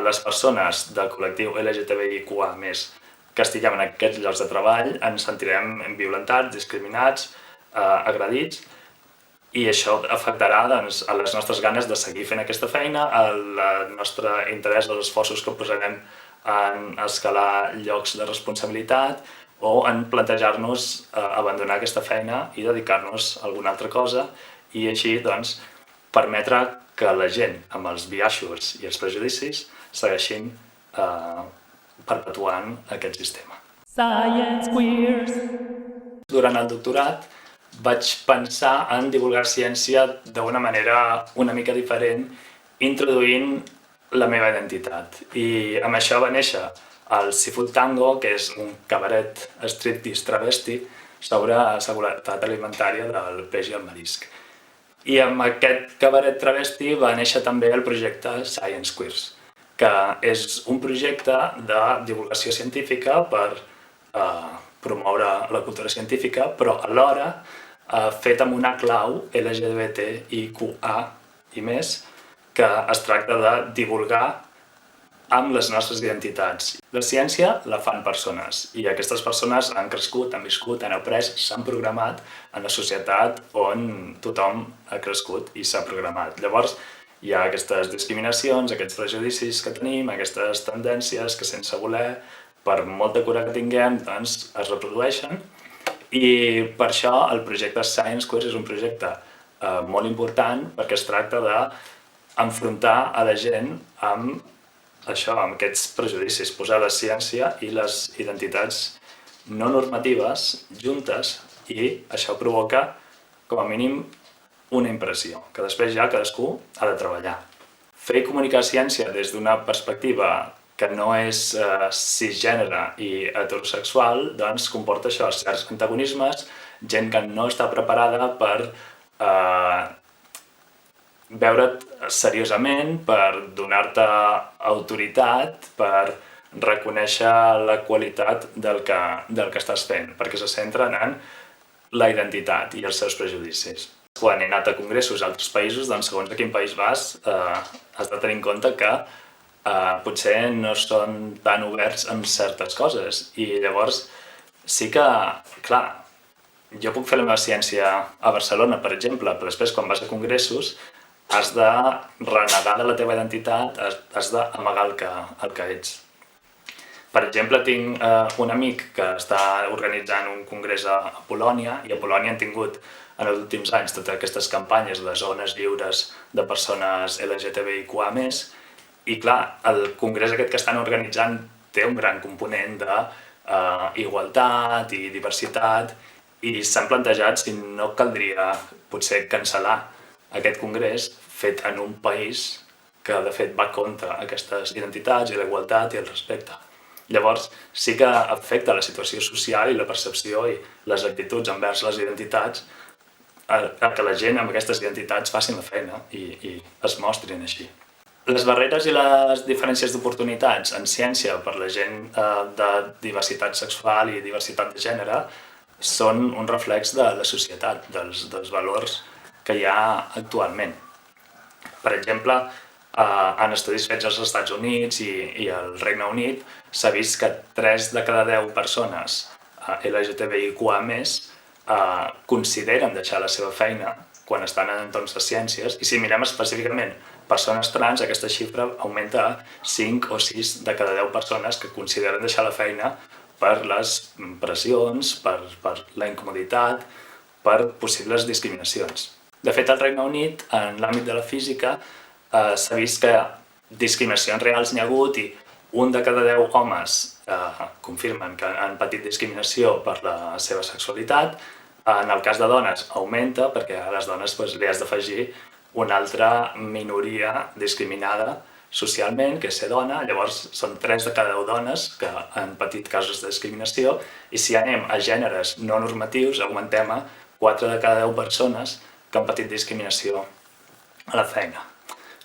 les persones del col·lectiu LGTBIQA+, que estiguem en aquests llocs de treball, ens sentirem violentats, discriminats, agredits, i això afectarà a les nostres ganes de seguir fent aquesta feina, al nostre interès, als esforços que posarem en escalar llocs de responsabilitat o en plantejar-nos abandonar aquesta feina i dedicar-nos a alguna altra cosa i així doncs, permetre que la gent amb els biaixos i els prejudicis segueixin perpetuant aquest sistema. Science Queers. Durant el doctorat vaig pensar en divulgar ciència d'una manera una mica diferent, introduint la meva identitat. I amb això va néixer el Seafood Tango, que és un cabaret striptease travesti sobre seguretat alimentària del peix i el marisc. I amb aquest cabaret travesti va néixer també el projecte Science Queers, que és un projecte de divulgació científica per promoure la cultura científica, però alhora fet amb una clau LGBTIQA i més, que es tracta de divulgar amb les nostres identitats. La ciència la fan persones i aquestes persones han crescut, han viscut, han après, s'han programat en la societat on tothom ha crescut i s'ha programat. Llavors hi ha aquestes discriminacions, aquests prejudicis que tenim, aquestes tendències que sense voler, per molta cura que tinguem, doncs es reprodueixen. I per això el projecte Science Queers és un projecte molt important perquè es tracta d'enfrontar a la gent amb això, amb aquests prejudicis, posar la ciència i les identitats no normatives juntes i això provoca, com a mínim, una impressió, que després ja cadascú ha de treballar. Fer i comunicar ciència des d'una perspectiva que no és cisgènere i heterosexual, doncs comporta això, certs antagonismes, gent que no està preparada per veure't seriosament, per donar-te autoritat, per reconèixer la qualitat del que estàs fent, perquè se centren en la identitat i els seus prejudicis. Quan he anat a congressos a altres països, doncs segons a quin país vas, has de tenir en compte que potser no són tan oberts amb certes coses i llavors sí que, clar, jo puc fer la meva ciència a Barcelona, per exemple, però després quan vas a congressos has de renegar de la teva identitat, has d'amagar el que ets. Per exemple, tinc un amic que està organitzant un congrés a Polònia i a Polònia han tingut en els últims anys totes aquestes campanyes de zones lliures de persones LGTBIQA+, i clar, el congrés aquest que estan organitzant té un gran component d'igualtat i diversitat i s'han plantejat si no caldria potser cancel·lar aquest congrés fet en un país que de fet va contra aquestes identitats i la igualtat i el respecte. Llavors sí que afecta la situació social i la percepció i les actituds envers les identitats a que la gent amb aquestes identitats facin la feina i es mostrin així. Les barreres i les diferències d'oportunitats en ciència per la gent de diversitat sexual i diversitat de gènere són un reflex de la societat, dels valors que hi ha actualment. Per exemple, en estudis fets als Estats Units i al Regne Unit s'ha vist que 3 de cada 10 persones LGTBIQA+, consideren deixar la seva feina quan estan en entorns de ciències i si mirem específicament persones trans, aquesta xifra augmenta a 5 o 6 de cada 10 persones que consideren deixar la feina per les pressions, per la incomoditat, per possibles discriminacions. De fet, al Regne Unit, en l'àmbit de la física, s'ha vist que discriminacions reals n'hi ha hagut i 1 de cada 10 homes confirmen que han patit discriminació per la seva sexualitat. En el cas de dones augmenta perquè a les dones li has d'afegir una altra minoria discriminada socialment, que és ser dona, llavors són 3 de cada 10 dones que han patit casos de discriminació i si anem a gèneres no normatius augmentem a 4 de cada 10 persones que han patit discriminació a la feina.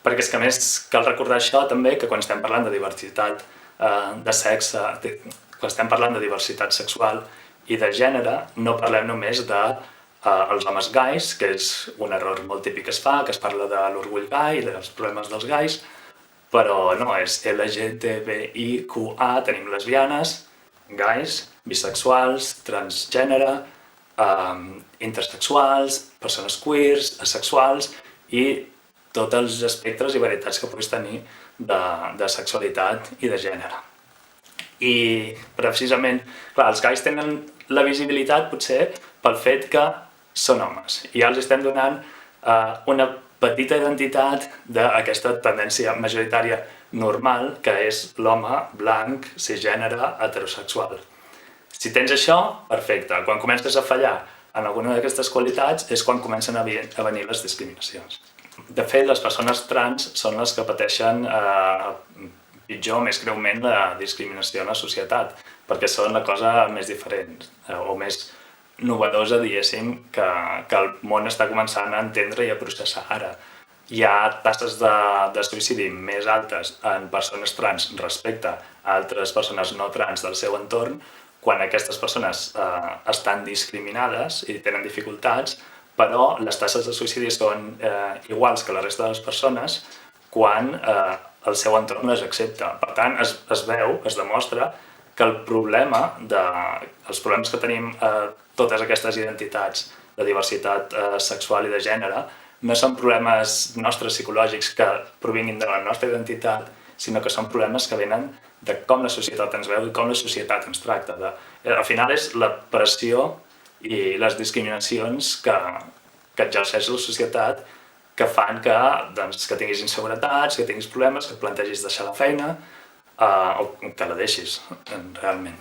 Perquè és que a més cal recordar això també, que quan estem parlant de diversitat de sexe, quan estem parlant de diversitat sexual i de gènere, no parlem només dels homes gais, que és un error molt típic que es fa, que es parla de l'orgull gai i dels problemes dels gais, però no, és LGTBIQA, tenim lesbianes, gais, bisexuals, transgènere, intersexuals, persones queers, asexuals i tots els espectres i varietats que puguis tenir de sexualitat i de gènere. I precisament, clar, els gais tenen la visibilitat potser pel fet que són homes i ja els estem donant una petita identitat d'aquesta tendència majoritària normal que és l'home blanc, cisgènere, heterosexual. Si tens això, perfecte. Quan comences a fallar en alguna d'aquestes qualitats és quan comencen a venir les discriminacions. De fet, les persones trans són les que pateixen pitjor, més greument, la discriminació en la societat, perquè són la cosa més diferent o més novedosa, diguéssim, que el món està començant a entendre i a processar ara. Hi ha tasses de suïcidi més altes en persones trans respecte a altres persones no trans del seu entorn, quan aquestes persones estan discriminades i tenen dificultats, però les tasses de suïcidi són iguals que la resta de les persones quan el seu entorn les accepta. Per tant, es veu, es demostra que els problemes que tenim totes aquestes identitats de diversitat sexual i de gènere no són problemes nostres psicològics que provinguin de la nostra identitat, sinó que són problemes que venen de com la societat ens veu i com la societat ens tracta. Al final és la pressió i les discriminacions que exerceix la societat que fan que tinguis inseguretats, que tinguis problemes, que et plantegis deixar la feina o que la deixis, realment.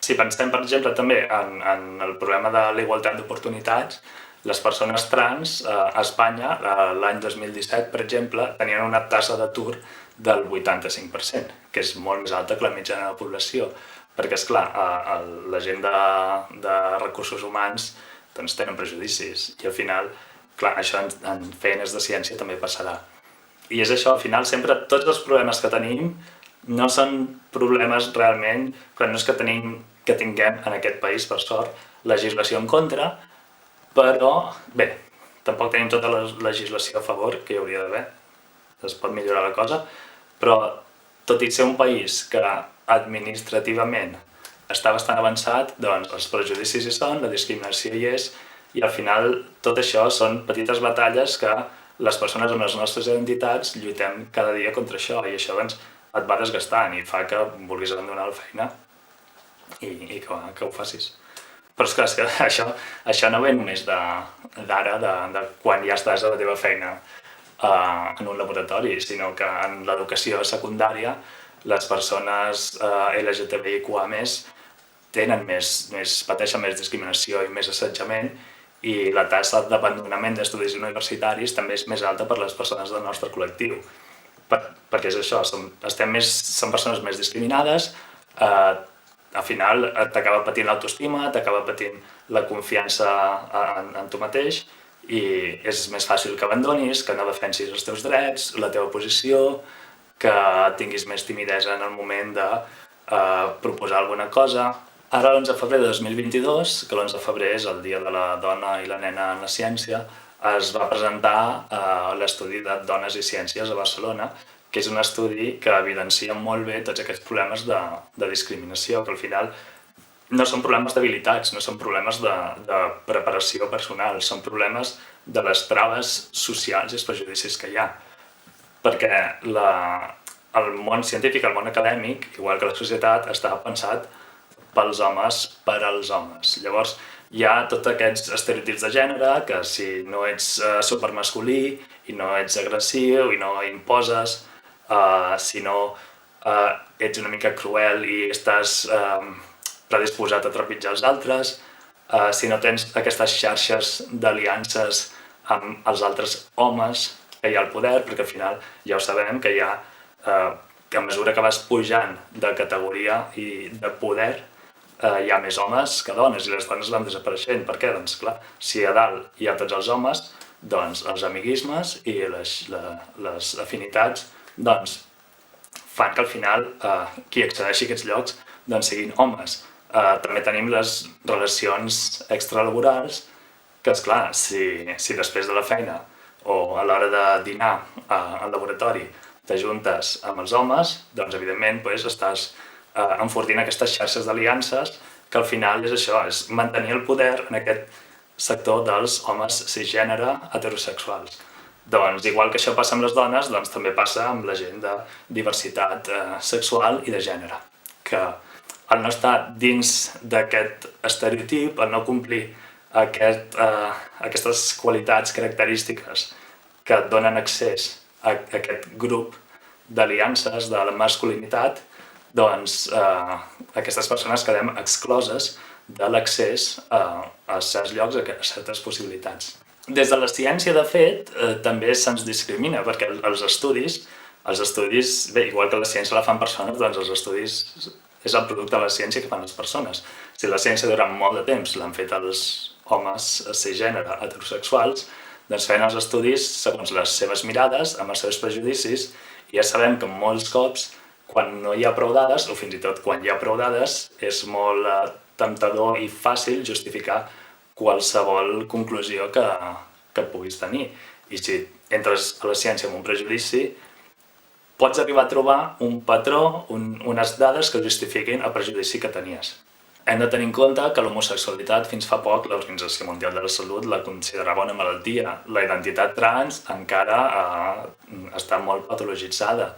Si pensem, per exemple, també en el problema de la igualtat d'oportunitats, les persones trans a Espanya, l'any 2017, per exemple, tenien una tassa d'atur del 85%, que és molt més alta que la mitjana de la població, perquè, esclar, la gent de recursos humans tenen prejudicis i al final, clar, això en feines de ciència també passarà. I és això, al final, sempre tots els problemes que tenim no són problemes realment, però no és que tinguem en aquest país, per sort, legislació en contra, però, bé, tampoc tenim tota la legislació a favor, que hi hauria d'haver, es pot millorar la cosa, però tot i ser un país que administrativament està bastant avançat, doncs els prejudicis hi són, la discriminació hi és, i al final tot això són petites batalles que les persones amb les nostres identitats lluitem cada dia contra això, i això doncs et va desgastant i fa que vulguis abandonar la feina i que ho facis. Però és que això no ve només d'ara, de quan ja estàs a la teva feina en un laboratori, sinó que en l'educació secundària les persones LGTBIQA+, pateixen més discriminació i més assetjament, i la tassa d'abandonament d'estudis universitaris també és més alta per les persones del nostre col·lectiu. Perquè és això, són persones més discriminades, al final t'acaba patint l'autoestima, t'acaba patint la confiança en tu mateix i és més fàcil que abandonis, que no defensis els teus drets, la teva posició, que tinguis més timidesa en el moment de proposar alguna cosa. Ara, l'11 de febrer de 2022, que l'11 de febrer és el Dia de la Dona i la Nena en la Ciència, es va presentar l'estudi de Dones i Ciències a Barcelona, que és un estudi que evidencia molt bé tots aquests problemes de discriminació, que al final no són problemes d'habilitats, no són problemes de preparació personal, són problemes de les traves socials i els prejudicis que hi ha. Perquè el món científic, el món acadèmic, igual que la societat, està pensat pels homes per als homes. Llavors, hi ha tots aquests estereotips de gènere, que si no ets supermasculí i no ets agressiu i no imposes, si no ets una mica cruel i estàs predisposat a trepitjar els altres, si no tens aquestes xarxes d'aliances amb els altres homes que hi ha al poder, perquè al final ja ho sabem que a mesura que vas pujant de categoria i de poder, hi ha més homes que dones i les dones van desapareixent. Per què? Doncs clar, si a dalt hi ha tots els homes, doncs els amiguismes i les afinitats doncs fan que al final qui accedeixi a aquests llocs doncs siguin homes. També tenim les relacions extralaborals, que esclar, si després de la feina o a l'hora de dinar al laboratori t'ajuntes amb els homes, doncs evidentment estàs enfortint aquestes xarxes d'aliances que al final és això, és mantenir el poder en aquest sector dels homes cisgènere heterosexuals. Doncs igual que això passa amb les dones, doncs també passa amb la gent de diversitat sexual i de gènere, que al no estar dins d'aquest estereotip, al no complir aquestes qualitats característiques que et donen accés a aquest grup d'aliances de la masculinitat, doncs aquestes persones quedem excloses de l'accés a certs llocs, a certes possibilitats. Des de la ciència, de fet, també se'ns discrimina, perquè els estudis, bé, igual que la ciència la fan persones, doncs els estudis és el producte de la ciència que fan les persones. Si la ciència durant molt de temps l'han fet els homes cisgènere heterosexuals, doncs feien els estudis segons les seves mirades, amb els seus prejudicis, i ja sabem que molts cops, quan no hi ha prou dades, o fins i tot quan hi ha prou dades, és molt temptador i fàcil justificar qualsevol conclusió que puguis tenir. I si entres a la ciència amb un prejudici, pots arribar a trobar un patró, unes dades que justifiquin el prejudici que tenies. Hem de tenir en compte que l'homosexualitat fins fa poc l'Organització Mundial de la Salut la considerava una malaltia. La identitat trans encara està molt patologitzada.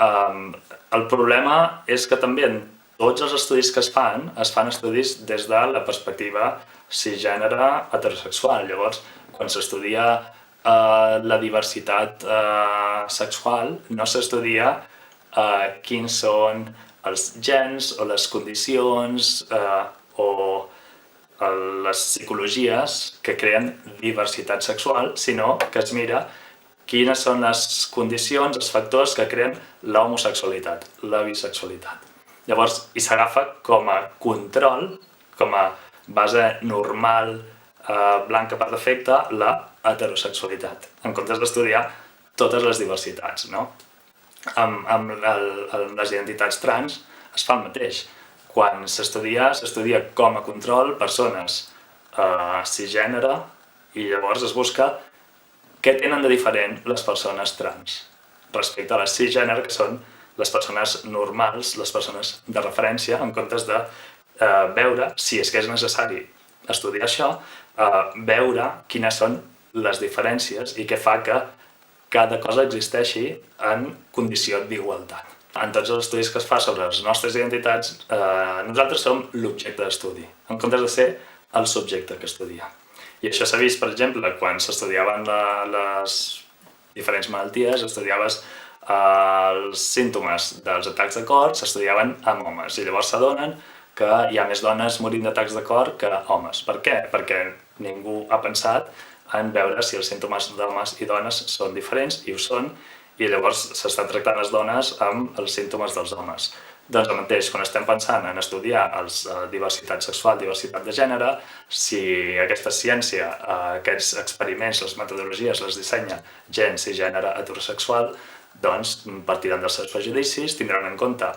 El problema és que també en tots els estudis que es fan estudis des de la perspectiva cisgènere heterosexual. Llavors, quan s'estudia la diversitat sexual, no s'estudia quins són els gens o les condicions o les psicologies que creen diversitat sexual, sinó que es mira quines són les condicions, els factors que creen l'homosexualitat, la bisexualitat. Llavors, hi s'agafa com a control, com a base normal, blanca per defecte, la heterosexualitat, en comptes d'estudiar totes les diversitats, no? Amb les identitats trans es fa el mateix. Quan s'estudia com a control persones cisgènere i llavors es busca què tenen de diferent les persones trans respecte a les cisgènere, que són les persones normals, les persones de referència, en comptes de veure, si és que és necessari estudiar això, veure quines són les diferències i què fa que cada cosa existeixi en condició d'igualtat. En tots els estudis que es fa sobre les nostres identitats, nosaltres som l'objecte d'estudi, en comptes de ser el subjecte que estudia. I això s'ha vist, per exemple, quan s'estudiaven les diferents malalties, estudiaves els símptomes dels atacs de cor, s'estudiaven amb homes, i llavors s'adonen que hi ha més dones morint d'atacs de cor que homes. Per què? Perquè ningú ha pensat en veure si els símptomes d'homes i dones són diferents, i ho són, i llavors s'està tractant les dones amb els símptomes dels homes. Doncs el mateix, quan estem pensant en estudiar diversitat sexual, diversitat de gènere, si aquesta ciència, aquests experiments, les metodologies les dissenya gent cisgènere heterosexual, doncs partiran dels seus prejudicis, tindran en compte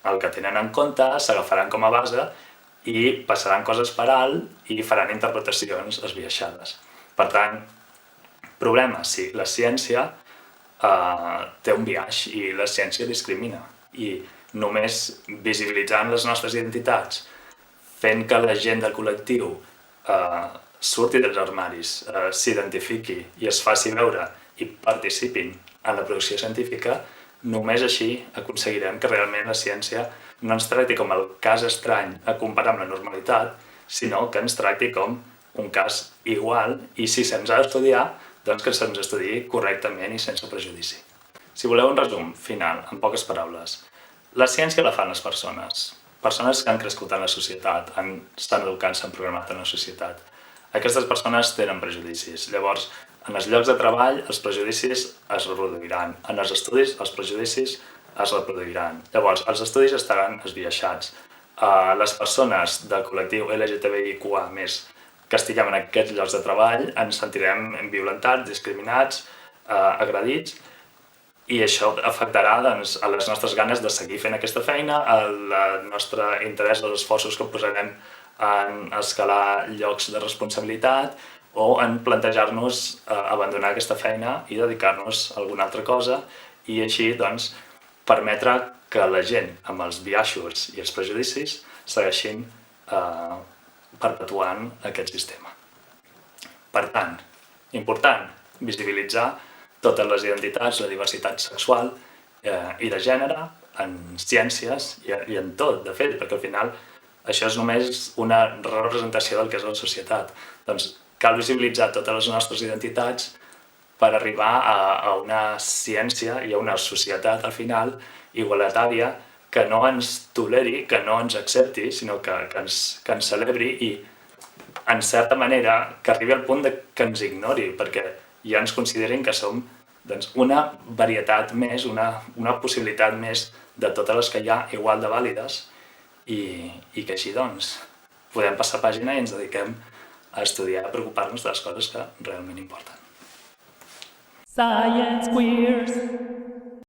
el que tenen en compte, s'agafaran com a base i passaran coses per alt i faran interpretacions esbiaixades. Per tant, problema, sí, la ciència té un biaix i la ciència discrimina. I només visibilitzant les nostres identitats, fent que la gent del col·lectiu surti dels armaris, s'identifiqui i es faci veure i participin en la producció científica, només així aconseguirem que realment la ciència no ens tracti com el cas estrany a comparar amb la normalitat, sinó que ens tracti com un cas igual i si se'ns ha d'estudiar, doncs que se'ns estudiï correctament i sense prejudici. Si voleu un resum final, en poques paraules, la ciència la fan les persones que han crescut en la societat, estan educant, s'han programat en la societat. Aquestes persones tenen prejudicis, llavors en els llocs de treball els prejudicis es reproduiran, en els estudis els prejudicis es reproduiran. Llavors, els estudis estaran esbiaixats. Les persones del col·lectiu LGTBIQA+, que estiguem en aquests llocs de treball, ens sentirem violentats, discriminats, agredits, i això afectarà a les nostres ganes de seguir fent aquesta feina, al nostre interès, als esforços que posarem en escalar llocs de responsabilitat o en plantejar-nos abandonar aquesta feina i dedicar-nos a alguna altra cosa i així doncs, permetre que la gent amb els biaixos i els prejudicis segueixin perpetuant aquest sistema. Per tant, important, visibilitzar totes les identitats, la diversitat sexual i de gènere en ciències i en tot, de fet, perquè al final això és només una representació del que és la societat. Doncs cal visibilitzar totes les nostres identitats per arribar a una ciència i a una societat, al final, igualitària, que no ens toleri, que no ens accepti, sinó que ens celebri i, en certa manera, que arribi al punt que ens ignori, perquè ja ens considerin que som una varietat més, una possibilitat més de totes les que hi ha igual de vàlides i que així doncs podem passar pàgina i ens dediquem a estudiar, a preocupar-nos de les coses que realment importen. Science Queers.